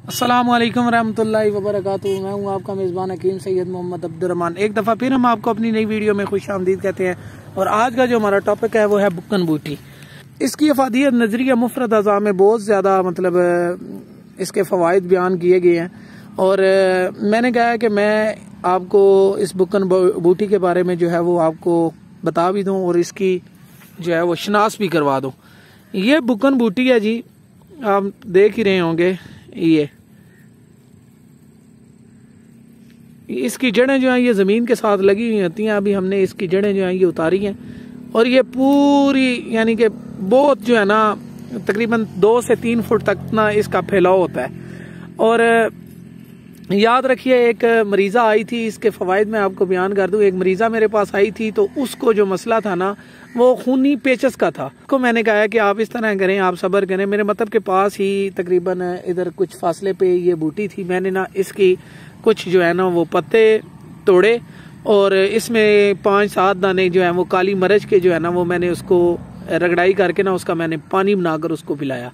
अस्सलामु अलैकुम रहमतुल्लाहि व बरकातुहू। मैं हूँ आपका मेज़बान हकीम सैयद मोहम्मद अब्दुर्रहमान। एक दफ़ा फिर हम आपको अपनी नई वीडियो में खुश आमदीद कहते हैं। और आज का जो हमारा टॉपिक है वो है बुक्कन बूटी। इसकी अफादियत नज़रिया मुफरद अज़ा में बहुत ज़्यादा इसके फ़वाइद बयान किए गए हैं। और मैंने कहा है कि मैं आपको इस बुक्कन बूटी के बारे में जो है वो आपको बता भी दूँ और इसकी जो है वो शनास भी करवा दूँ। ये बुक्कन बूटी है जी, आप देख ही रहे होंगे। ये इसकी जड़ें जो हैं ये ज़मीन के साथ लगी हुई होती हैं। अभी हमने इसकी जड़ें जो हैं ये उतारी हैं और ये पूरी यानी कि बहुत जो है ना तकरीबन 2 से 3 फुट तक ना इसका फैलाव होता है। और याद रखिए, एक मरीज़ा आई थी, इसके फ़वाइद मैं आपको बयान कर दूं। एक मरीज़ा मेरे पास आई थी तो उसको जो मसला था ना वो खूनी पेचस का था। को मैंने कहा कि आप इस तरह करें, आप सब्र करें। मेरे मतलब के पास ही तकरीबन इधर कुछ फासले पे ये बूटी थी। मैंने ना इसकी कुछ जो है ना वो पत्ते तोड़े और इसमें 5-7 दाने जो है वो काली मिर्च के जो है ना वो मैंने उसको रगड़ाई करके ना उसका मैंने पानी बनाकर उसको पिलाया,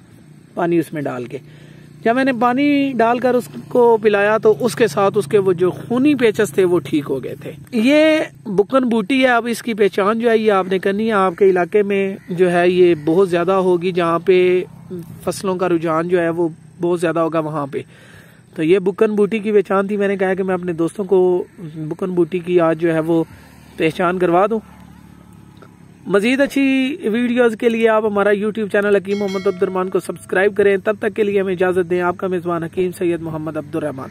पानी उसमें डाल के। जब मैंने पानी डालकर उसको पिलाया तो उसके साथ उसके वो जो खूनी पेचस थे वो ठीक हो गए थे। ये बुक्कन बूटी है। अब इसकी पहचान जो है ये आपने करनी है। आपके इलाके में जो है ये बहुत ज़्यादा होगी, जहाँ पे फसलों का रुझान जो है वो बहुत ज़्यादा होगा वहाँ पे। तो ये बुक्कन बूटी की पहचान थी। मैंने कहा कि मैं अपने दोस्तों को बुक्कन बूटी की आज जो है वो पहचान करवा दूँ। मज़ीद अच्छी वीडियोज़ के लिए आप हमारा YouTube चैनल हकीम मोहम्मद अब्दुर्रहमान को सब्सक्राइब करें। तब तक के लिए हमें इजाज़त दें। आपका मेज़बान हकीम सैयद मोहम्मद अब्दुर्रहमान।